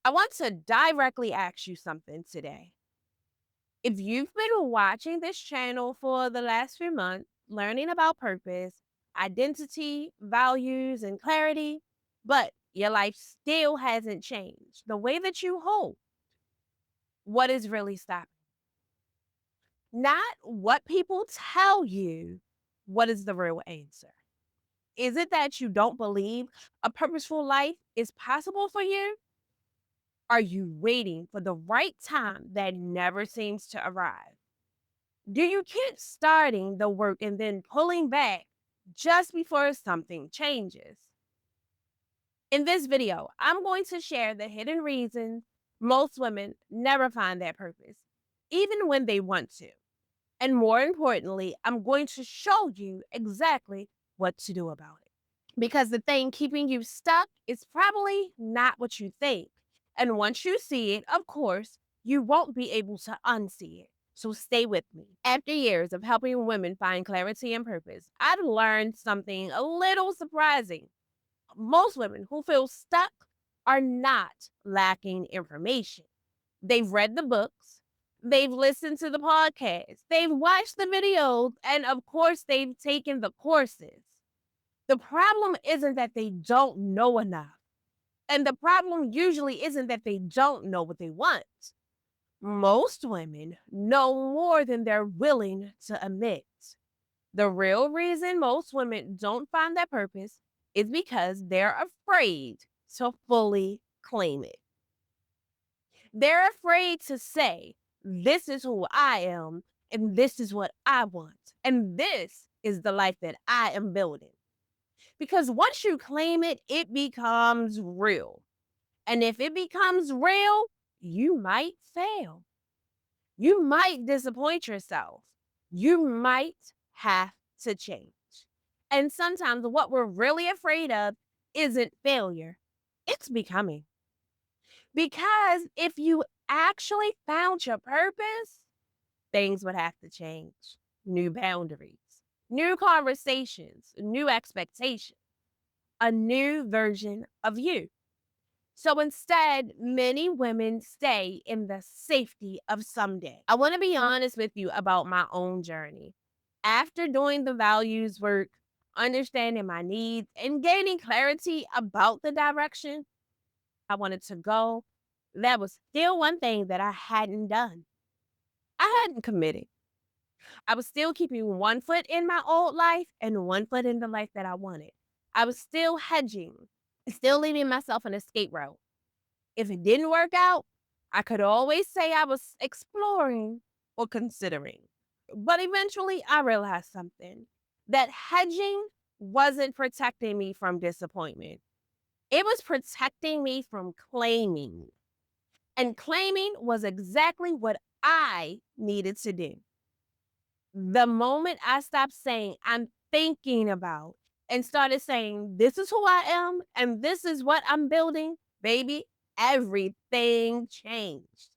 I want to directly ask you something today. If you've been watching this channel for the last few months, learning about purpose, identity, values, and clarity, but your life still hasn't changed the way that you hope, what is really stopping? Not what people tell you. What is the real answer? Is it that you don't believe a purposeful life is possible for you? Are you waiting for the right time that never seems to arrive? Do you keep starting the work and then pulling back just before something changes? In this video, I'm going to share the hidden reasons most women never find their purpose, even when they want to. And more importantly, I'm going to show you exactly what to do about it. Because the thing keeping you stuck is probably not what you think. And once you see it, of course, you won't be able to unsee it. So stay with me. After years of helping women find clarity and purpose, I've learned something a little surprising. Most women who feel stuck are not lacking information. They've read the books, they've listened to the podcasts, they've watched the videos, and of course, they've taken the courses. The problem isn't that they don't know enough. And the problem usually isn't that they don't know what they want. Most women know more than they're willing to admit. The real reason most women don't find their purpose is because they're afraid to fully claim it. They're afraid to say, this is who I am, and this is what I want, and this is the life that I am building. Because once you claim it, it becomes real. And if it becomes real, you might fail. You might disappoint yourself. You might have to change. And sometimes what we're really afraid of isn't failure, it's becoming. Because if you actually found your purpose, things would have to change. New boundaries, new conversations, new expectations, a new version of you. So instead, many women stay in the safety of someday. I want to be honest with you about my own journey. After doing the values work, understanding my needs, and gaining clarity about the direction I wanted to go, that was still one thing that I hadn't done. I hadn't committed. I was still keeping one foot in my old life and one foot in the life that I wanted. I was still hedging, still leaving myself an escape route. If it didn't work out, I could always say I was exploring or considering. But eventually, I realized something that hedging wasn't protecting me from disappointment, it was protecting me from claiming. And claiming was exactly what I needed to do. The moment I stopped saying, I'm thinking about, and started saying, this is who I am and this is what I'm building, baby, everything changed.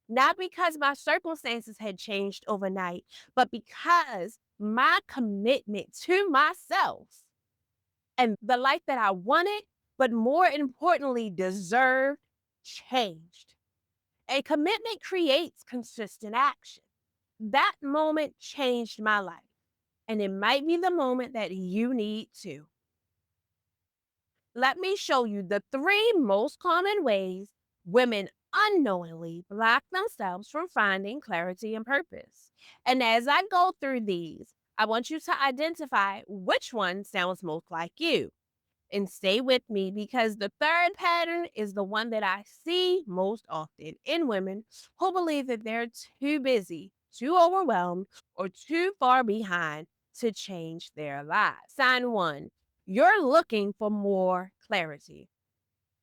Not because my circumstances had changed overnight, but because my commitment to myself and the life that I wanted, but more importantly, deserved, changed. A commitment creates consistent action. That moment changed my life. And it might be the moment that you need to. Let me show you the three most common ways women unknowingly block themselves from finding clarity and purpose. And as I go through these, I want you to identify which one sounds most like you. And stay with me because the third pattern is the one that I see most often in women who believe that they're too busy, too overwhelmed, or too far behind to change their lives. Sign one, you're looking for more clarity.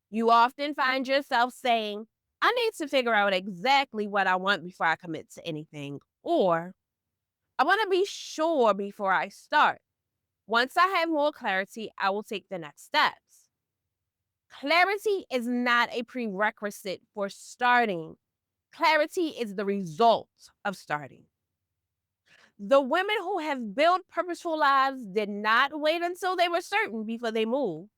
You often find yourself saying, I need to figure out exactly what I want before I commit to anything, or I want to be sure before I start. Once I have more clarity, I will take the next steps. Clarity is not a prerequisite for starting. Clarity is the result of starting. The women who have built purposeful lives did not wait until they were certain before they moved.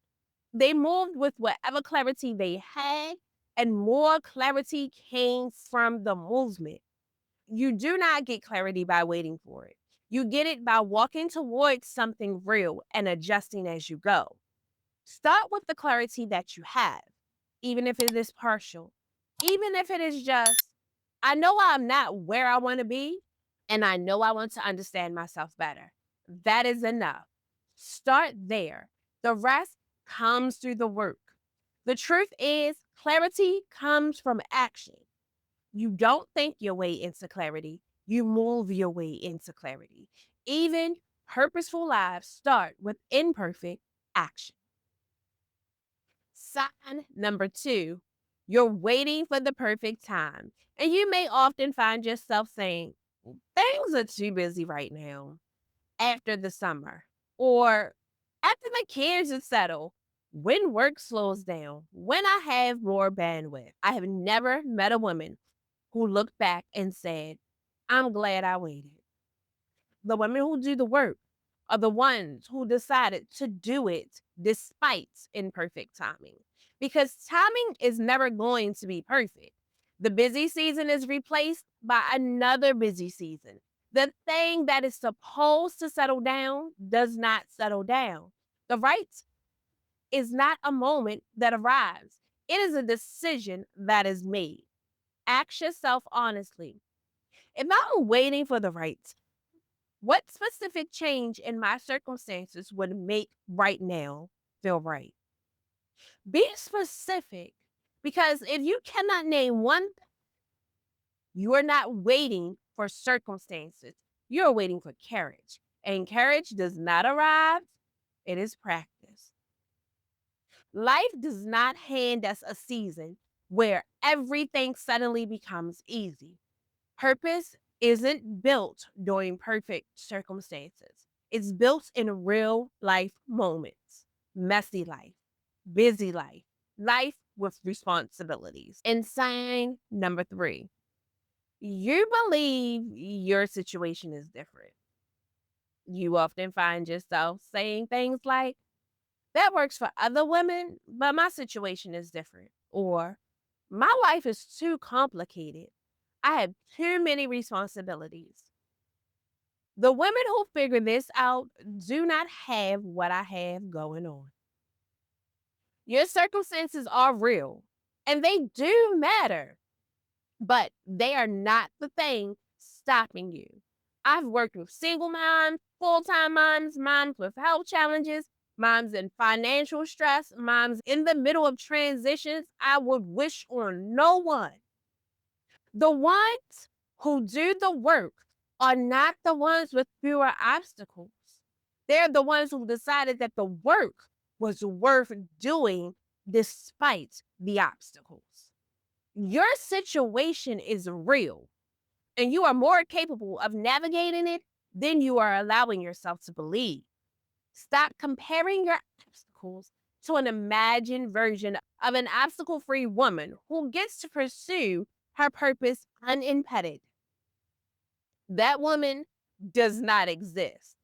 They moved with whatever clarity they had and more clarity came from the movement. You do not get clarity by waiting for it. You get it by walking towards something real and adjusting as you go. Start with the clarity that you have, even if it is partial, even if it is just, I know I'm not where I want to be, and I know I want to understand myself better. That is enough. Start there. The rest comes through the work. The truth is, clarity comes from action. You don't think your way into clarity, you move your way into clarity. Even purposeful lives start with imperfect action. Sign number two, you're waiting for the perfect time. And you may often find yourself saying, things are too busy right now, after the summer, or after the kids are settled, when work slows down, when I have more bandwidth. I have never met a woman who looked back and said, I'm glad I waited. The women who do the work are the ones who decided to do it despite imperfect timing. Because timing is never going to be perfect. The busy season is replaced by another busy season. The thing that is supposed to settle down does not settle down. The right is not a moment that arrives, it is a decision that is made. Ask yourself honestly, if I'm waiting for the right, what specific change in my circumstances would make right now feel right? Be specific, because if you cannot name one, you are not waiting for circumstances. You're waiting for courage. And courage does not arrive, it is practice. Life does not hand us a season where everything suddenly becomes easy. Purpose isn't built during perfect circumstances. It's built in real life moments, messy life, busy life, life with responsibilities. And sign number three, you believe your situation is different. You often find yourself saying things like, that works for other women, but my situation is different. Or, my life is too complicated. I have too many responsibilities. The women who figure this out do not have what I have going on. Your circumstances are real and they do matter, but they are not the thing stopping you. I've worked with single moms, full time moms, moms with health challenges, moms in financial stress, moms in the middle of transitions. I would wish on no one. The ones who do the work are not the ones with fewer obstacles. They're the ones who decided that the work was worth doing despite the obstacles. Your situation is real, and you are more capable of navigating it than you are allowing yourself to believe. Stop comparing your obstacles to an imagined version of an obstacle free woman who gets to pursue her purpose unimpeded. That woman does not exist.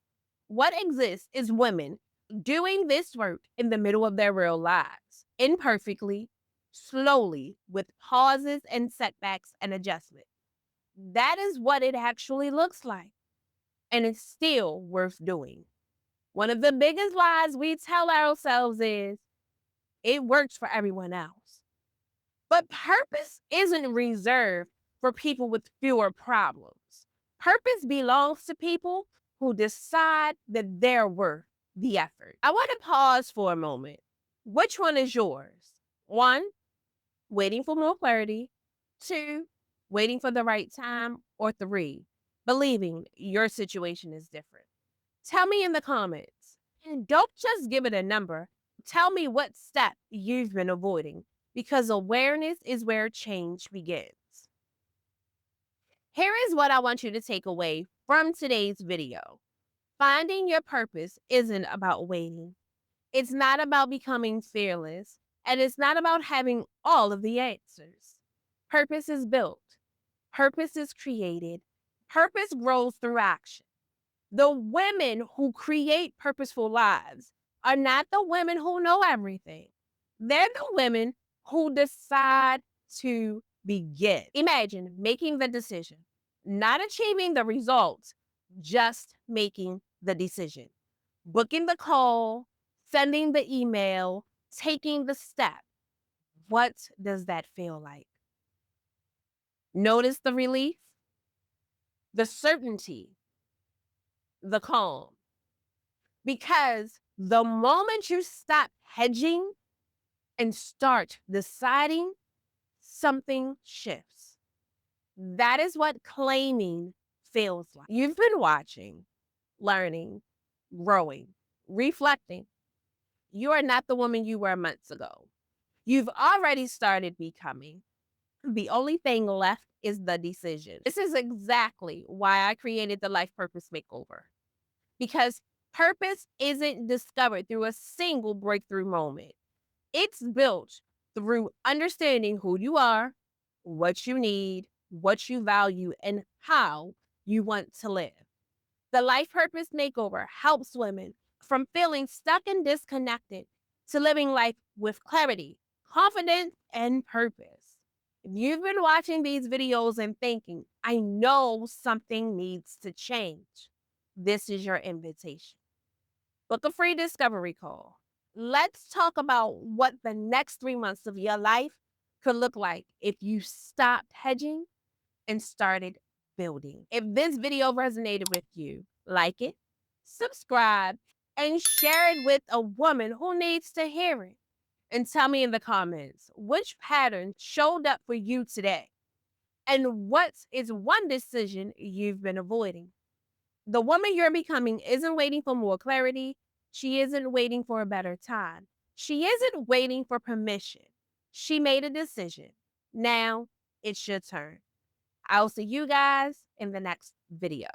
What exists is women doing this work in the middle of their real lives, imperfectly, slowly, with pauses and setbacks and adjustments. That is what it actually looks like, and it's still worth doing. One of the biggest lies we tell ourselves is it works for everyone else. But purpose isn't reserved for people with fewer problems. Purpose belongs to people who decide that they're worth the effort. I want to pause for a moment. Which one is yours? One, waiting for more clarity. Two, waiting for the right time. Or three, believing your situation is different. Tell me in the comments. And don't just give it a number. Tell me what step you've been avoiding, because awareness is where change begins. Here is what I want you to take away from today's video. Finding your purpose isn't about waiting. It's not about becoming fearless, and it's not about having all of the answers. Purpose is built. Purpose is created. Purpose grows through action. The women who create purposeful lives are not the women who know everything. They're the women who decide to begin. Imagine making the decision, not achieving the results, just making the decision. Booking the call, sending the email, taking the step. What does that feel like? Notice the relief, the certainty, the calm. Because the moment you stop hedging and start deciding, something shifts. That is what claiming feels like. You've been watching, learning, growing, reflecting. You are not the woman you were months ago. You've already started becoming. The only thing left is the decision. This is exactly why I created the Life Purpose Makeover. Because purpose isn't discovered through a single breakthrough moment. It's built through understanding who you are, what you need, what you value, and how you want to live. The Life Purpose Makeover helps women from feeling stuck and disconnected to living life with clarity, confidence, and purpose. If you've been watching these videos and thinking, I know something needs to change, this is your invitation. Book a free discovery call. Let's talk about what the next 3 months of your life could look like if you stopped hedging and started building. If this video resonated with you, like it, subscribe, and share it with a woman who needs to hear it. And tell me in the comments which pattern showed up for you today and what is one decision you've been avoiding. The woman you're becoming isn't waiting for more clarity. She isn't waiting for a better time. She isn't waiting for permission. She made a decision. Now it's your turn. I'll see you guys in the next video.